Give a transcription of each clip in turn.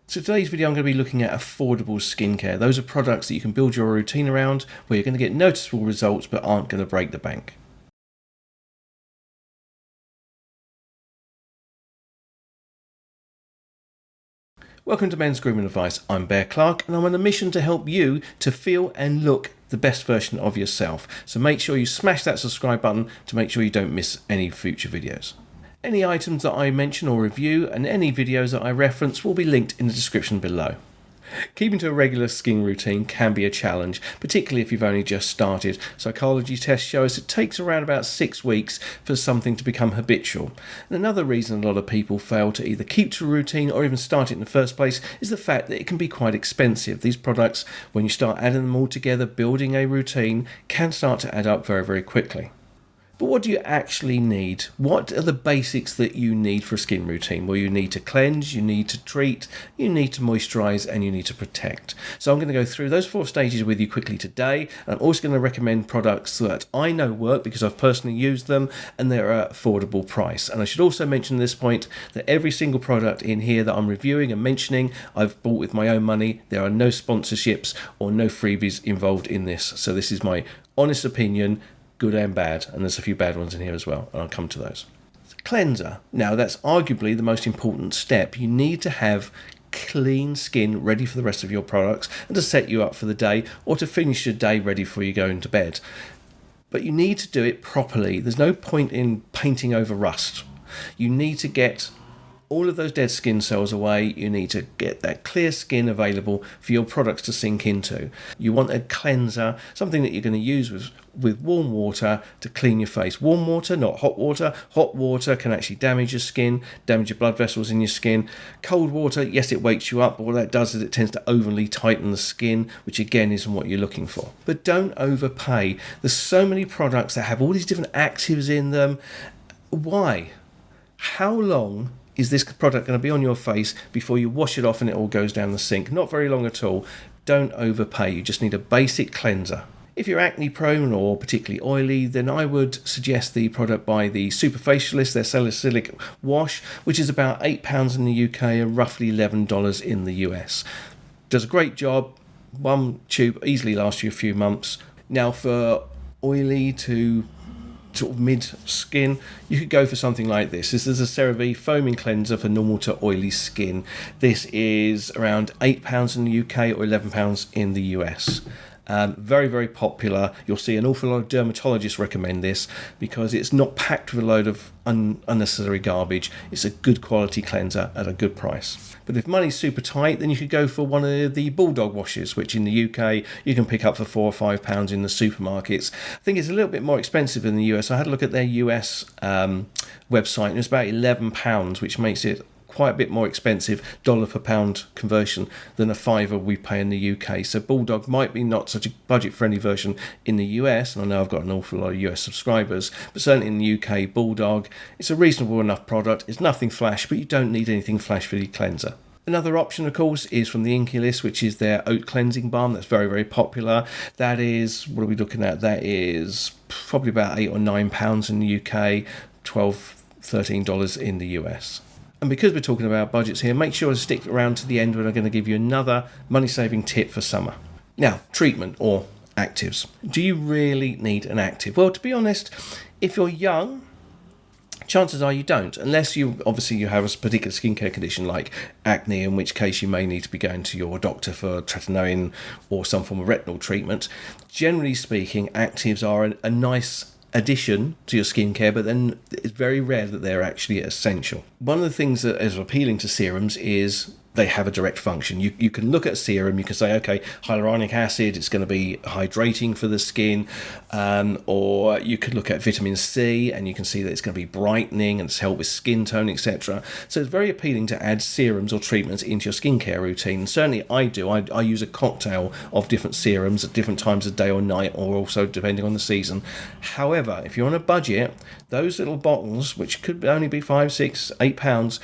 So today's video I'm going to be looking at affordable skincare. Those are products that you can build your routine around where you're going to get noticeable results but aren't going to break the bank. Welcome to Men's Grooming Advice. I'm Bear Clark and I'm on a mission to help you to feel and look the best version of yourself. So make sure you smash that subscribe button to make sure you don't miss any future videos. Any items that I mention or review and any videos that I reference will be linked in the description below. Keeping to a regular skin routine can be a challenge, particularly if you've only just started. Psychology tests show us it takes around about 6 weeks for something to become habitual. And another reason a lot of people fail to either keep to a routine or even start it in the first place is the fact that it can be quite expensive. These products, when you start adding them all together, building a routine, can start to add up very, very quickly. But what do you actually need? What are the basics that you need for a skin routine? Well, you need to cleanse, you need to treat, you need to moisturize, and you need to protect. So I'm going to go through those 4 stages with you quickly today. And I'm also going to recommend products that I know work because I've personally used them and they're at affordable price. And I should also mention at this point that every single product in here that I'm reviewing and mentioning, I've bought with my own money. There are no sponsorships or no freebies involved in this. So this is my honest opinion, good and bad, and there's a few bad ones in here as well, and I'll come to those. Cleanser. Now, that's arguably the most important step. You need to have clean skin ready for the rest of your products and to set you up for the day or to finish your day ready before you go into bed. But you need to do it properly. There's no point in painting over rust. You need to get all of those dead skin cells away. You need to get that clear skin available for your products to sink into. You want a cleanser, something that you're going to use with warm water to clean your face. Warm water, not hot water. Hot water can actually damage your skin, damage your blood vessels in your skin. Cold water, yes, it wakes you up, but what that does is it tends to overly tighten the skin, which again isn't what you're looking for. But don't overpay. There's so many products that have all these different actives in them. Why? How long is this product going to be on your face before you wash it off and it all goes down the sink? Not very long at all. Don't overpay. You just need a basic cleanser. If you're acne prone or particularly oily, then I would suggest the product by the Superfacialist, their salicylic wash, which is about £8 in the UK and roughly $11 in the US. Does a great job. One tube easily lasts you a few months. Now, for oily to sort of mid skin, you could go for something like this. This is a CeraVe foaming cleanser for normal to oily skin. This is around £8 in the UK or £11 in the US. Very, very popular. You'll see an awful lot of dermatologists recommend this because it's not packed with a load of unnecessary garbage. It's a good quality cleanser at a good price. But if money's super tight, then you could go for one of the Bulldog washes, which in the UK you can pick up for £4 or £5 in the supermarkets. I think it's a little bit more expensive in the US. I had a look at their US website and it's about £11, which makes it quite a bit more expensive dollar per pound conversion than a £5 we pay in the UK. So Bulldog might be not such a budget friendly version in the US, and I know I've got an awful lot of US subscribers, but certainly in the UK, Bulldog, it's a reasonable enough product. It's nothing flash, but you don't need anything flash for your cleanser. Another option, of course, is from the Inculist, which is their oat cleansing balm. That's very, very popular. That is, what are we looking at? That is probably about £8 or £9 in the UK, $12, $13 in the US. And because we're talking about budgets here, make sure to stick around to the end when I'm going to give you another money-saving tip for summer. Now, treatment or actives. Do you really need an active? Well, to be honest, if you're young, chances are you don't, unless you have a particular skincare condition like acne, in which case you may need to be going to your doctor for tretinoin or some form of retinol treatment. Generally speaking, actives are a nice addition to your skincare, but then it's very rare that they're actually essential. One of the things that is appealing to serums is they have a direct function. You can look at a serum, you can say, okay, hyaluronic acid, it's going to be hydrating for the skin, or you could look at vitamin C and you can see that it's going to be brightening and it's help with skin tone, etc. So it's very appealing to add serums or treatments into your skincare routine. And certainly I do. I use a cocktail of different serums at different times of day or night, or also depending on the season. However, if you're on a budget, those little bottles, which could only be £5, £6, £8,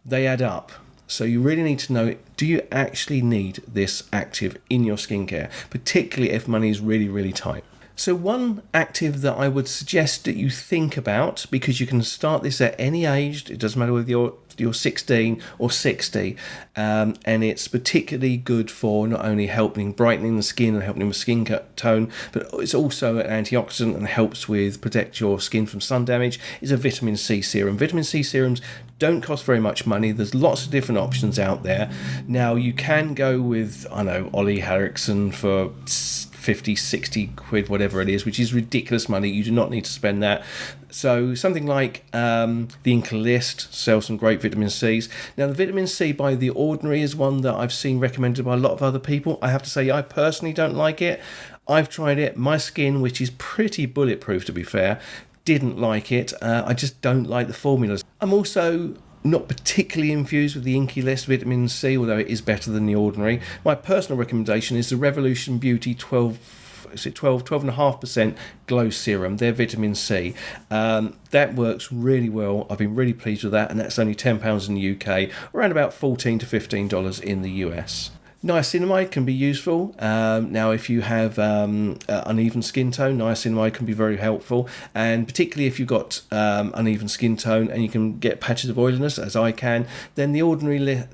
they add up. So you really need to know, do you actually need this active in your skincare, particularly if money is really, really tight? So one active that I would suggest that you think about, because you can start this at any age, it doesn't matter whether you're you're 16 or 60, and it's particularly good for not only helping brightening the skin and helping with skin tone, but it's also an antioxidant and helps with protect your skin from sun damage. Is a vitamin C serum. Vitamin C serums don't cost very much money. There's lots of different options out there. Now you can go with, I know, Ollie Harrison for 50, 60 quid, whatever it is, which is ridiculous money. You do not need to spend that. So something like the Inca List sells some great vitamin C's. Now the vitamin C by The Ordinary is one that I've seen recommended by a lot of other people. I have to say I personally don't like it. I've tried it. My skin, which is pretty bulletproof to be fair, didn't like it. I just don't like the formulas. I'm also not particularly infused with the Inky List vitamin C, although it is better than The Ordinary. My personal recommendation is the Revolution Beauty 12.5% glow serum, their vitamin C. That works really well. I've been really pleased with that, and that's only £10 in the UK, around about $14 to $15 in the US. Niacinamide can be useful. Now, if you have uneven skin tone, niacinamide can be very helpful, and particularly if you've got uneven skin tone and you can get patches of oiliness, as I can, then the Ordinary's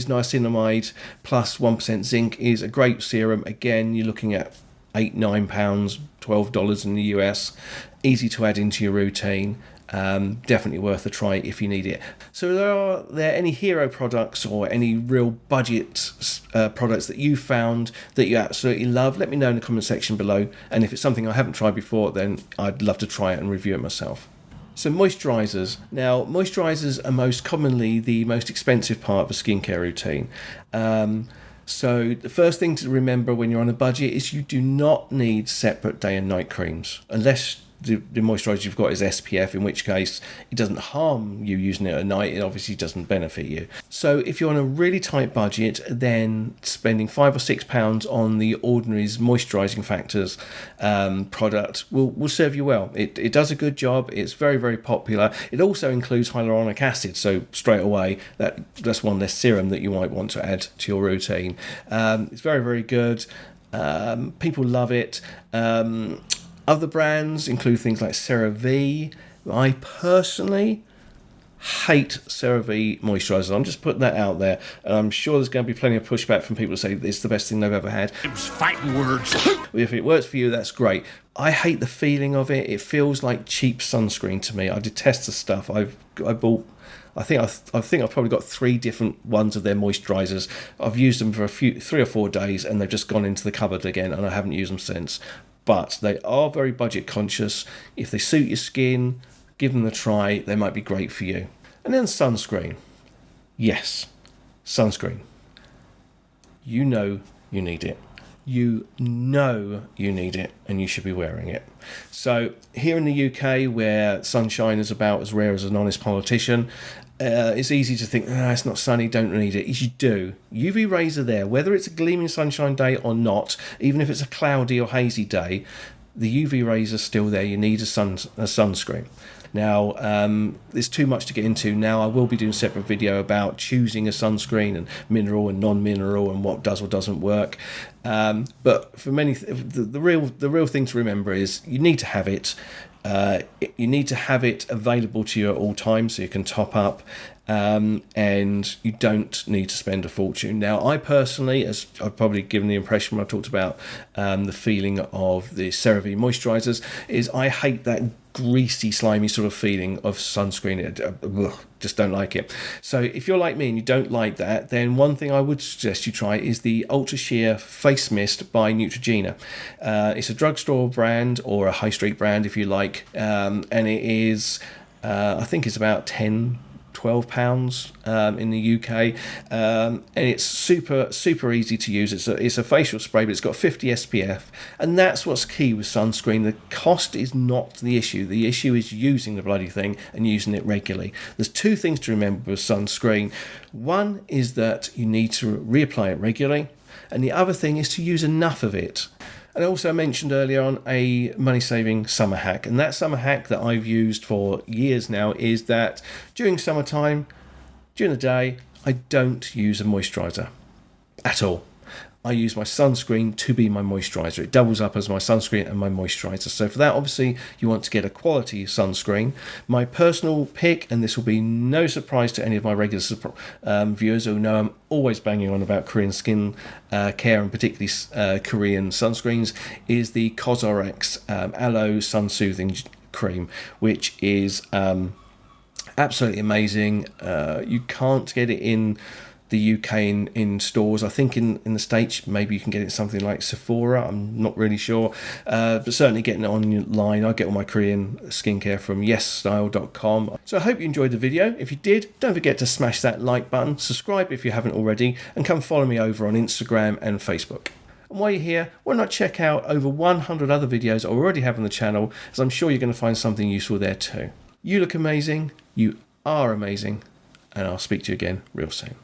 niacinamide plus 1% zinc is a great serum. Again, you're looking at £8-9, $12 in the US. Easy to add into your routine. Definitely worth a try if you need it. So are there any hero products or any real budget products that you found that you absolutely love? Let me know in the comment section below, and if it's something I haven't tried before, then I'd love to try it and review it myself. So moisturisers. Now, moisturisers are most commonly the most expensive part of a skincare routine. So the first thing to remember when you're on a budget is you do not need separate day and night creams, unless the moisturiser you've got is SPF, in which case it doesn't harm you using it at night. It obviously doesn't benefit you. So if you're on a really tight budget, then spending £5 or £6 on the Ordinary's moisturising factors product will serve you well. It does a good job. It's very, very popular. It also includes hyaluronic acid, so straight away that's one less serum that you might want to add to your routine. It's very, very good. People love it. Other brands include things like CeraVe. I personally hate CeraVe moisturisers. I'm just putting that out there, and I'm sure there's going to be plenty of pushback from people who say it's the best thing they've ever had. It's fighting words. If it works for you, that's great. I hate the feeling of it. It feels like cheap sunscreen to me. I detest the stuff. I bought. I think I've probably got 3 different ones of their moisturisers. I've used them for 3 or 4 days, and they've just gone into the cupboard again, and I haven't used them since. But they are very budget conscious. If they suit your skin, give them a try. They might be great for you. And then sunscreen. Yes, sunscreen. You know you need it. You know you need it, and you should be wearing it. So here in the UK, where sunshine is about as rare as an honest politician, it's easy to think, it's not sunny, don't need it. You do. UV rays are there, whether it's a gleaming sunshine day or not, even if it's a cloudy or hazy day, the UV rays are still there. You need a sunscreen. Now, there's too much to get into. Now, I will be doing a separate video about choosing a sunscreen and mineral and non-mineral and what does or doesn't work. But for many, the real thing to remember is you need to have it. You need to have it available to you at all times so you can top up, and you don't need to spend a fortune. Now, I personally, as I've probably given the impression when I talked about the feeling of the CeraVe moisturisers, is I hate that greasy, slimy sort of feeling of sunscreen. Just don't like it. So if you're like me and you don't like that, then one thing I would suggest you try is the Ultra Sheer Face Mist by Neutrogena. It's a drugstore brand, or a high street brand if you like, and it is I think it's about £12 in the UK, and it's super easy to use. It's a facial spray, but it's got 50 SPF, and that's what's key with sunscreen. The cost is not the issue. The issue is using the bloody thing and using it regularly. There's 2 things to remember with sunscreen. One is that you need to reapply it regularly, and the other thing is to use enough of it. And I also mentioned earlier on a money-saving summer hack. And that summer hack that I've used for years now is that during summertime, during the day, I don't use a moisturiser at all. I use my sunscreen to be my moisturiser. It doubles up as my sunscreen and my moisturiser. So for that, obviously, you want to get a quality sunscreen. My personal pick, and this will be no surprise to any of my regular viewers who know I'm always banging on about Korean skin care, and particularly Korean sunscreens, is the COSRX Aloe Sun Soothing Cream, which is absolutely amazing. You can't get it in the UK in stores. I think in the States maybe you can get it something like Sephora, I'm not really sure, but certainly getting it online. I get all my Korean skincare from yesstyle.com. So I hope you enjoyed the video. If you did, don't forget to smash that like button, subscribe if you haven't already, and come follow me over on Instagram and Facebook. And while you're here, why not check out over 100 other videos I already have on the channel, as I'm sure you're going to find something useful there too. You look amazing, you are amazing, and I'll speak to you again real soon.